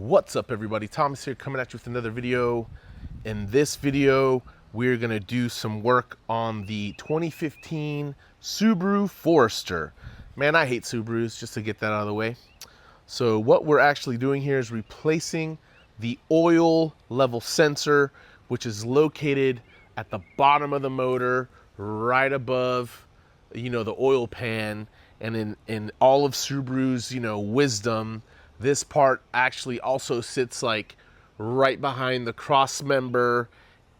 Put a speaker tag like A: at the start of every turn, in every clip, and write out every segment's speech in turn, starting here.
A: What's up, everybody? Thomas here, coming at you with another video. In this video, we're gonna do some work on the 2015 Subaru Forrester. Man, I hate Subarus, just to get that out of the way. So what we're actually doing here is replacing the oil level sensor, which is located at the bottom of the motor, right above, the oil pan. And in all of Subaru's, wisdom, this part actually also sits like right behind the cross member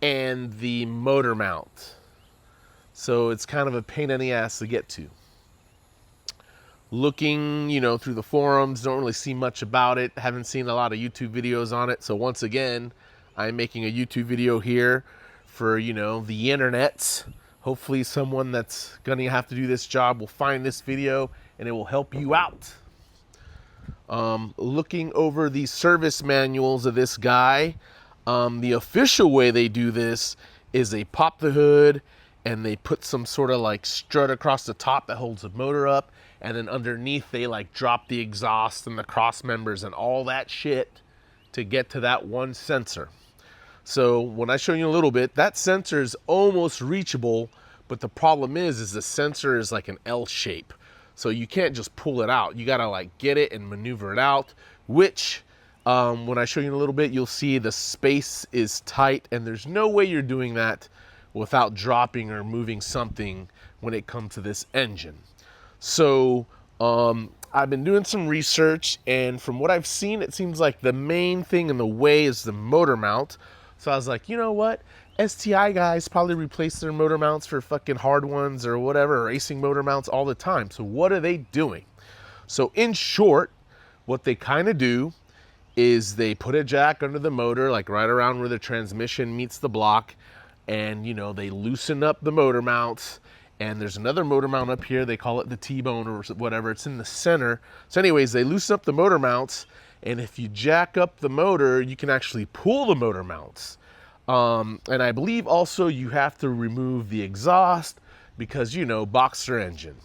A: and the motor mount. So it's kind of a pain in the ass to get to. Looking, through the forums, don't really see much about it. Haven't seen a lot of YouTube videos on it. So once again, I'm making a YouTube video here for, the internet. Hopefully someone that's gonna have to do this job will find this video and it will help you out. Looking over the service manuals of this guy, the official way they do this is they pop the hood and they put some sort of like strut across the top that holds the motor up, and then underneath they like drop the exhaust and the cross members and all that shit to get to that one sensor. So when I show you a little bit, that sensor is almost reachable, but the problem is the sensor is like an L shape. So you can't just pull it out. You gotta like get it and maneuver it out, which when I show you in a little bit, you'll see the space is tight and there's no way you're doing that without dropping or moving something when it comes to this engine. So I've been doing some research, and from what I've seen, it seems like the main thing in the way is the motor mount. So I was like, you know what? STI guys probably replace their motor mounts for fucking hard ones or whatever, racing motor mounts all the time. So what are they doing? So in short, what they kind of do is they put a jack under the motor, like right around where the transmission meets the block, and they loosen up the motor mounts. And there's another motor mount up here. They call it the T-bone or whatever. It's in the center. So anyways, they loosen up the motor mounts, and if you jack up the motor, you can actually pull the motor mounts. And I believe also you have to remove the exhaust because, boxer engine.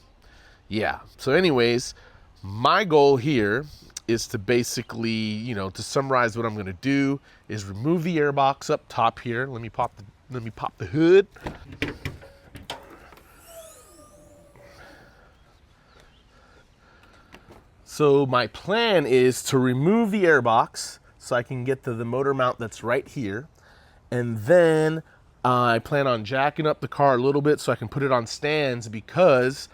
A: Yeah. So anyways, my goal here is to basically, to summarize what I'm going to do is remove the airbox up top here. Let me pop the hood. So my plan is to remove the airbox so I can get to the motor mount that's right here. And then I plan on jacking up the car a little bit so I can put it on stands, because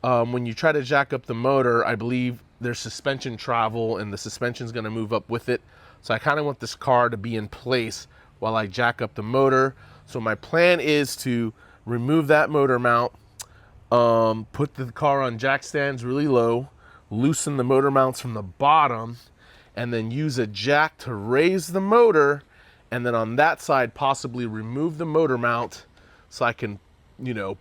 A: when you try to jack up the motor, I believe there's suspension travel and the suspension's gonna move up with it. So I kind of want this car to be in place while I jack up the motor. So my plan is to remove that motor mount, put the car on jack stands really low, loosen the motor mounts from the bottom, and then use a jack to raise the motor, and then on that side possibly remove the motor mount so I can,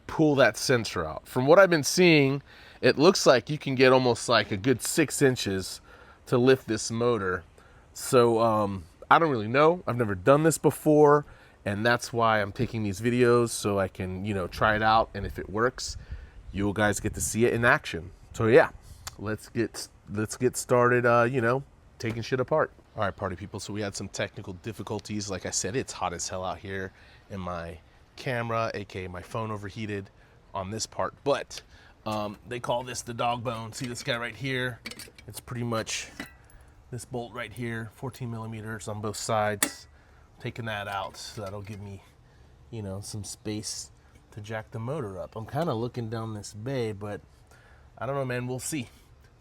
A: pull that sensor out. From what I've been seeing, it looks like you can get almost like a good 6 inches to lift this motor. So I don't really know. I've never done this before, and that's why I'm taking these videos so I can, try it out, and if it works, you guys get to see it in action. So yeah. Let's get started, taking shit apart. All right, party people, so we had some technical difficulties. Like I said, it's hot as hell out here, and my camera, aka my phone, overheated on this part. But they call this the dog bone. See this guy right here? It's pretty much this bolt right here, 14 millimeters on both sides. Taking that out, so that'll give me, some space to jack the motor up. I'm kind of looking down this bay, but I don't know, man, we'll see.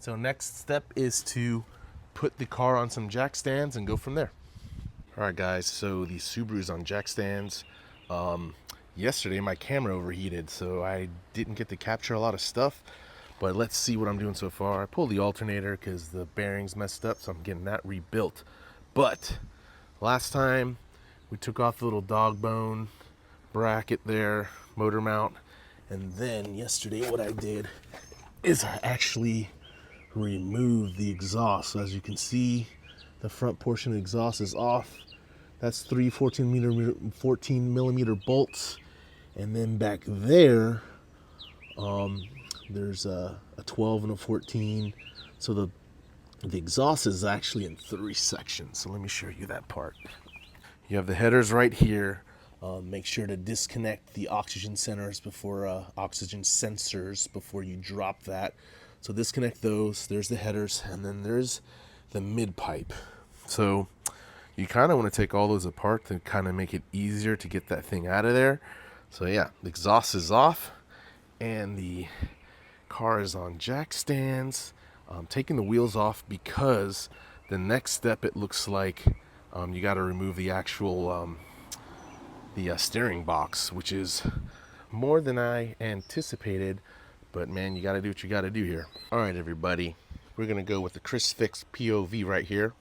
A: So next step is to put the car on some jack stands and go from there. All right, guys, so the Subaru's on jack stands. Yesterday my camera overheated, so I didn't get to capture a lot of stuff, but let's see what I'm doing so far. I pulled the alternator because the bearings messed up, so I'm getting that rebuilt. But last time we took off the little dog bone bracket there, motor mount, and then yesterday what I did is I actually removed the exhaust. So as you can see, the front portion of the exhaust is off. That's 3 14 millimeter bolts, and then back there there's a 12 and a 14. So the The exhaust is actually in 3 sections, so let me show you that part. You have the headers right here. Make sure to disconnect the oxygen sensors before you drop that. So disconnect those. There's the headers, and then there's the mid pipe. So you kind of want to take all those apart to kind of make it easier to get that thing out of there. So yeah, the exhaust is off, and the car is on jack stands. Taking the wheels off because the next step, it looks like you got to remove the actual steering box, which is more than I anticipated, but man, you got to do what you got to do here. All right, everybody, we're gonna go with the Chris Fix POV right here.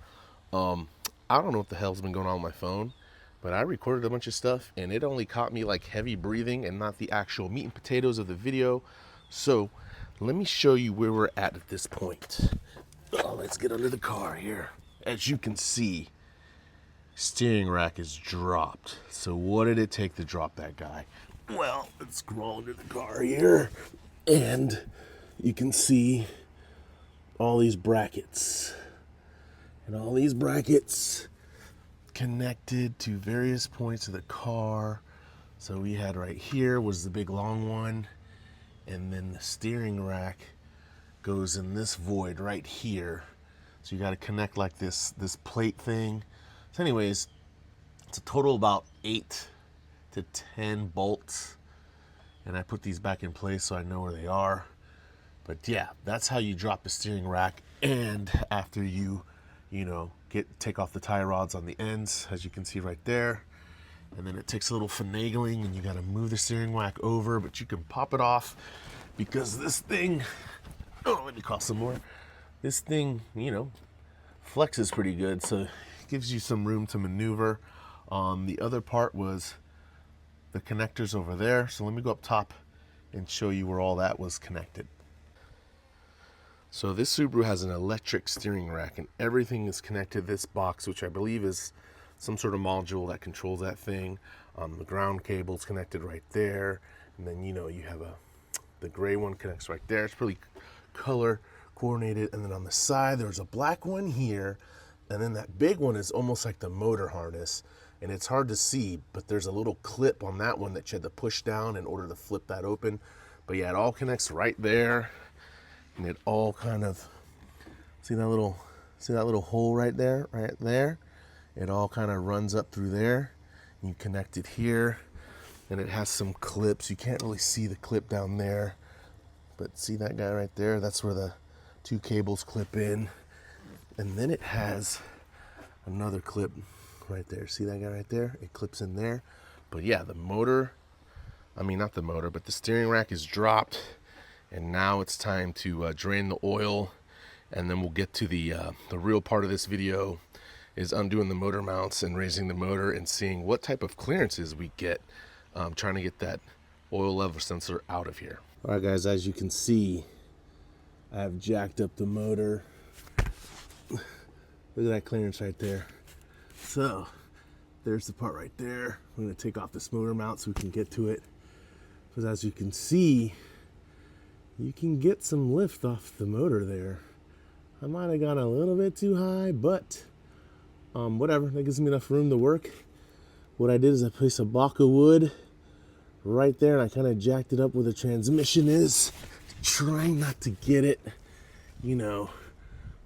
A: I don't know what the hell's been going on with my phone, but I recorded a bunch of stuff and it only caught me like heavy breathing and not the actual meat and potatoes of the video. So let me show you where we're at this point. Let's get under the car here. As you can see, steering rack is dropped. So what did it take to drop that guy? Well, let's crawl under the car here, and you can see all these brackets. And all these brackets connected to various points of the car. So we had right here was the big long one, and then the steering rack goes in this void right here. So you got to connect like this plate thing. So anyways, it's a total about 8 to 10 bolts, and I put these back in place so I know where they are. But yeah, that's how you drop the steering rack. And after you take off the tie rods on the ends, as you can see right there, and then it takes a little finagling, and you got to move the steering rack over, but you can pop it off because this thing, let me call some more. This thing, flexes pretty good, so it gives you some room to maneuver. The other part was the connectors over there, so let me go up top and show you where all that was connected. So this Subaru has an electric steering rack, and everything is connected to this box, which I believe is some sort of module that controls that thing. The ground cable is connected right there, and then you have the gray one connects right there. It's really color coordinated, and then on the side there's a black one here, and then that big one is almost like the motor harness, and it's hard to see, but there's a little clip on that one that you had to push down in order to flip that open. But yeah, it all connects right there. And it all kind of, see that little hole right there? It all kind of runs up through there. You connect it here, and it has some clips. You can't really see the clip down there, but see that guy right there? That's where the 2 cables clip in. And then it has another clip right there. See that guy right there? It clips in there. But yeah, the steering rack is dropped. And now it's time to drain the oil, and then we'll get to the real part of this video, is undoing the motor mounts and raising the motor and seeing what type of clearances we get, trying to get that oil level sensor out of here. All right, guys, as you can see, I have jacked up the motor. Look at that clearance right there. So there's the part right there. I'm going to take off this motor mount so we can get to it. Because as you can see, you can get some lift off the motor there. I might have gone a little bit too high, but whatever, that gives me enough room to work. What I did is I placed a block of wood right there, and I kind of jacked it up where the transmission is, trying not to get it,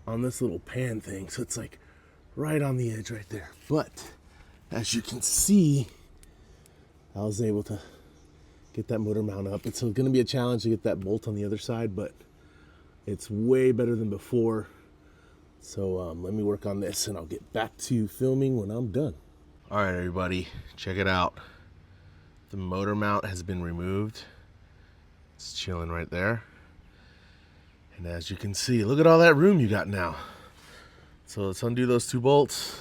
A: on this little pan thing. So it's like right on the edge right there. But as you can see, I was able to get that motor mount up. It's going to be a challenge to get that bolt on the other side, but it's way better than before. So let me work on this, and I'll get back to filming when I'm done. All right, everybody, check it out. The motor mount has been removed. It's chilling right there. And as you can see, look at all that room you got now. So let's undo those 2 bolts,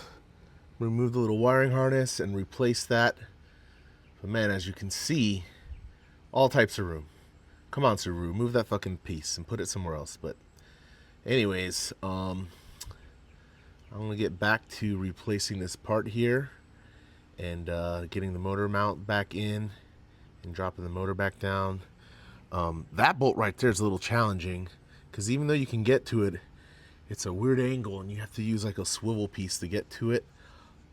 A: remove the little wiring harness, and replace that. But man, as you can see, all types of room. Come on, Subaru, move that fucking piece and put it somewhere else. But anyways, I'm gonna get back to replacing this part here and getting the motor mount back in and dropping the motor back down. That bolt right there is a little challenging because even though you can get to it, it's a weird angle and you have to use like a swivel piece to get to it.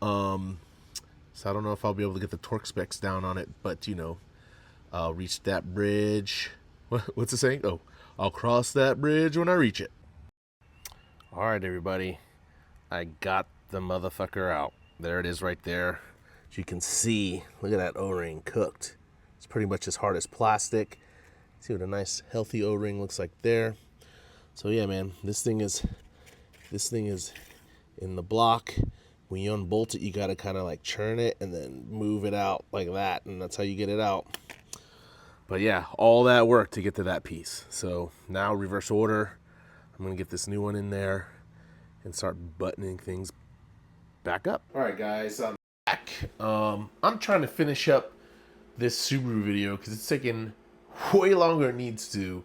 A: So I don't know if I'll be able to get the torque specs down on it, but you know, I'll reach that bridge. What's it saying? Oh, I'll cross that bridge when I reach it. All right, everybody. I got the motherfucker out. There it is right there. As you can see, look at that O-ring cooked. It's pretty much as hard as plastic. See what a nice healthy O-ring looks like there. So yeah, man, this thing is in the block. When you unbolt it, you gotta kind of like churn it and then move it out like that, and that's how you get it out. But yeah, all that work to get to that piece. So now reverse order. I'm gonna get this new one in there and start buttoning things back up. All right, guys, I'm back. I'm trying to finish up this Subaru video because it's taking way longer than it needs to.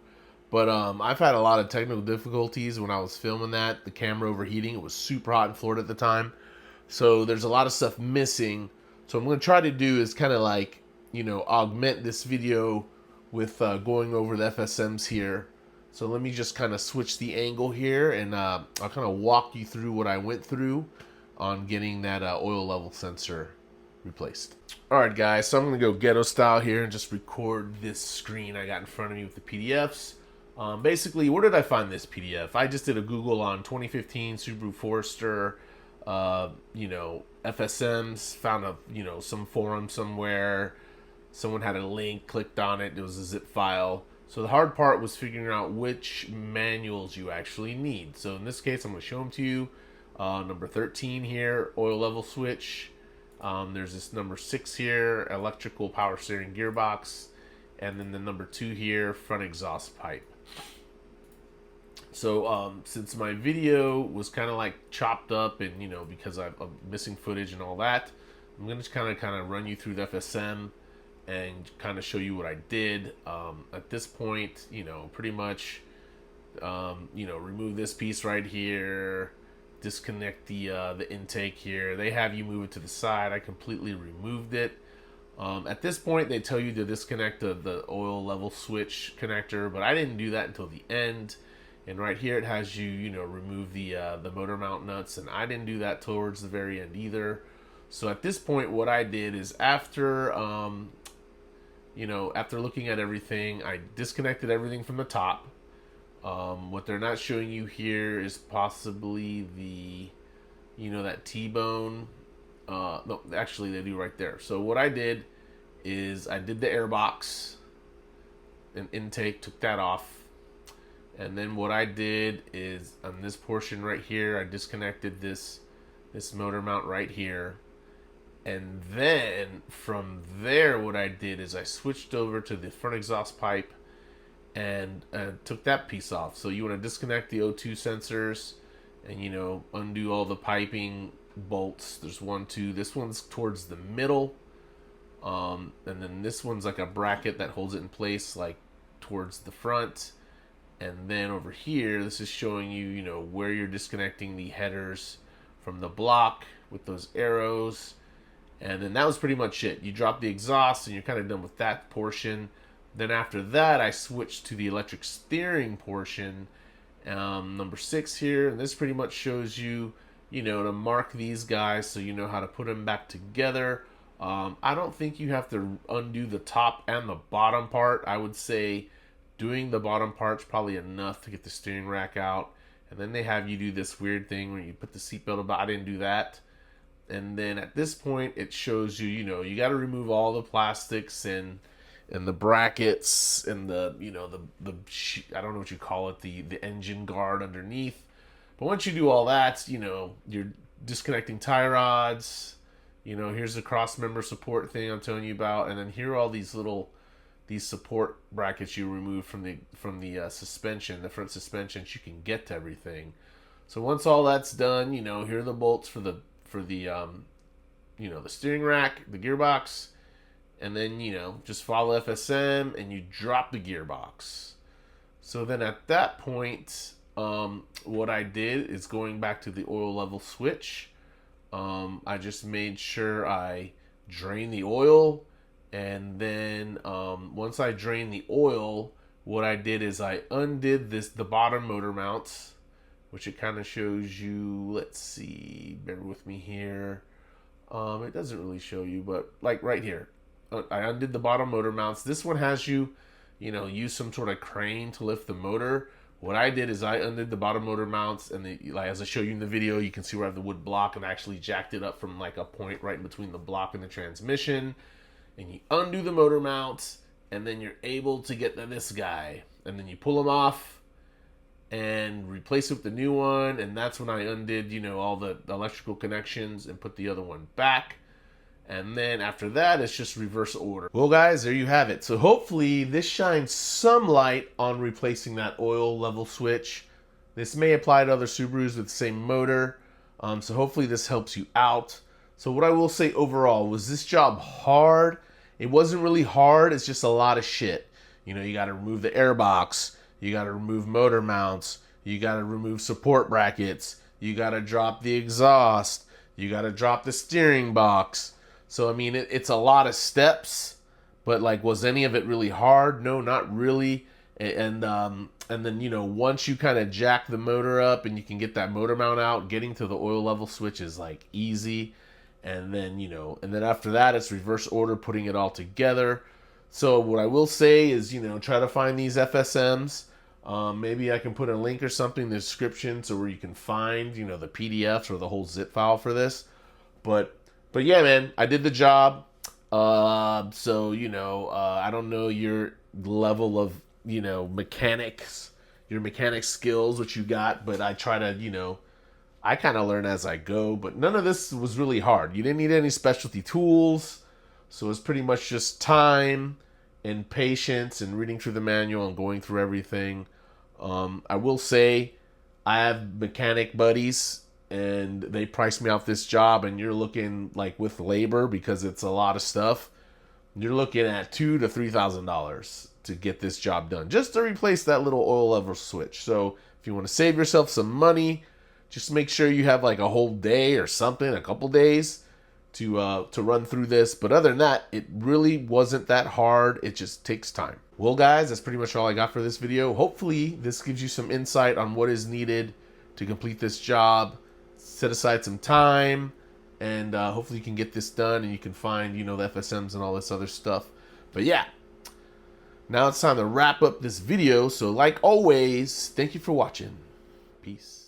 A: But I've had a lot of technical difficulties when I was filming that. The camera overheating. It was super hot in Florida at the time. So there's a lot of stuff missing. So what I'm going to try to do is kind of like, you know, augment this video with going over the FSMs here. So let me just kind of switch the angle here, and I'll kind of walk you through what I went through on getting that oil level sensor replaced. All right, guys, so I'm going to go ghetto style here and just record this screen I got in front of me with the PDFs. Basically, where did I find this PDF? I just did a Google on 2015 Subaru Forrester, you know, FSMs, found a, you know, some forum somewhere. Someone had a link, clicked on it, it was a zip file. So the hard part was figuring out which manuals you actually need. So in this case, I'm going to show them to you. Number 13 here, oil level switch. There's this number 6 here, electrical power steering gearbox. And then the number 2 here, front exhaust pipe. So since my video was kind of like chopped up and, you know, because I'm missing footage and all that, I'm going to kind of run you through the FSM and kind of show you what I did. At this point, you know, pretty much, you know, remove this piece right here, disconnect the intake here. They have you move it to the side. I completely removed it. At this point, they tell you to disconnect the oil level switch connector, but I didn't do that until the end. And right here, it has you, you know, remove the motor mount nuts, and I didn't do that towards the very end either. So at this point, what I did is after, you know, after looking at everything, I disconnected everything from the top. What they're not showing you here is possibly the, you know, that T-bone. No, actually they do right there. So what I did is I did the airbox and intake, took that off. And then what I did is on this portion right here, I disconnected this motor mount right here. And then from there, what I did is I switched over to the front exhaust pipe and took that piece off. So you want to disconnect the O2 sensors and, you know, undo all the piping bolts. There's 1, 2. This one's towards the middle. And then this one's like a bracket that holds it in place, like towards the front. And then over here, this is showing you, you know, where you're disconnecting the headers from the block with those arrows. And then that was pretty much it. You drop the exhaust and you're kind of done with that portion. Then after that, I switched to the electric steering portion, number 6 here. And this pretty much shows you, you know, to mark these guys so you know how to put them back together. I don't think you have to undo the top and the bottom part. I would say doing the bottom part's probably enough to get the steering rack out. And then they have you do this weird thing where you put the seatbelt about. I didn't do that. And then at this point, it shows you, you know, you got to remove all the plastics and the brackets and the, you know, the I don't know what you call it, the engine guard underneath. But once you do all that, you know, you're disconnecting tie rods. You know, here's the cross member support thing I'm telling you about, and then here are all these support brackets you remove from the suspension, the front suspension, so you can get to everything. So once all that's done, you know, here are the bolts for the you know, the steering rack, the gearbox, and then, you know, just follow FSM and you drop the gearbox. So then at that point, what I did is going back to the oil level switch. I just made sure I drain the oil, and then once I drained the oil, what I did is I undid the bottom motor mounts, which it kind of shows you. Let's see, bear with me here. It doesn't really show you, but like right here, I undid the bottom motor mounts. This one has you, use some sort of crane to lift the motor. What I did is I undid the bottom motor mounts, and like as I show you in the video, you can see where I have the wood block, and I actually jacked it up from like a point right in between the block and the transmission. And you undo the motor mounts, and then you're able to get this guy, and then you pull them off and replace it with the new one. And that's when I undid, all the electrical connections and put the other one back. And then after that, it's just reverse order. Well, guys, there you have it. So hopefully this shines some light on replacing that oil level switch. This may apply to other Subarus with the same motor. So hopefully this helps you out. So what I will say overall, was this job hard? It wasn't really hard. It's just a lot of shit. You got to remove the airbox. You got to remove motor mounts. You got to remove support brackets. You got to drop the exhaust. You got to drop the steering box. So, I mean, it's a lot of steps, but like, was any of it really hard? No, not really. And then, once you kind of jack the motor up and you can get that motor mount out, getting to the oil level switch is like easy. And then, and then after that, it's reverse order, putting it all together. So what I will say is, try to find these FSMs. Maybe I can put a link or something in the description so where you can find, the PDFs or the whole zip file for this. But yeah, man, I did the job. So, I don't know your level of, mechanics, your mechanic skills, what you got, but I try to, I kind of learn as I go, but none of this was really hard. You didn't need any specialty tools. So it's pretty much just time and patience and reading through the manual and going through everything. I will say I have mechanic buddies, and they priced me out this job, and you're looking like with labor, because it's a lot of stuff, you're looking at $2,000 to $3,000 to get this job done, just to replace that little oil level switch. So if you want to save yourself some money, just make sure you have like a whole day or something, a couple days to run through this. But other than that, it really wasn't that hard. It just takes time. Well, guys, that's pretty much all I got for this video. Hopefully this gives you some insight on what is needed to complete this job. Set aside some time, and hopefully you can get this done, and you can find, the FSMs and all this other stuff. But yeah, now it's time to wrap up this video. So like always, thank you for watching. Peace.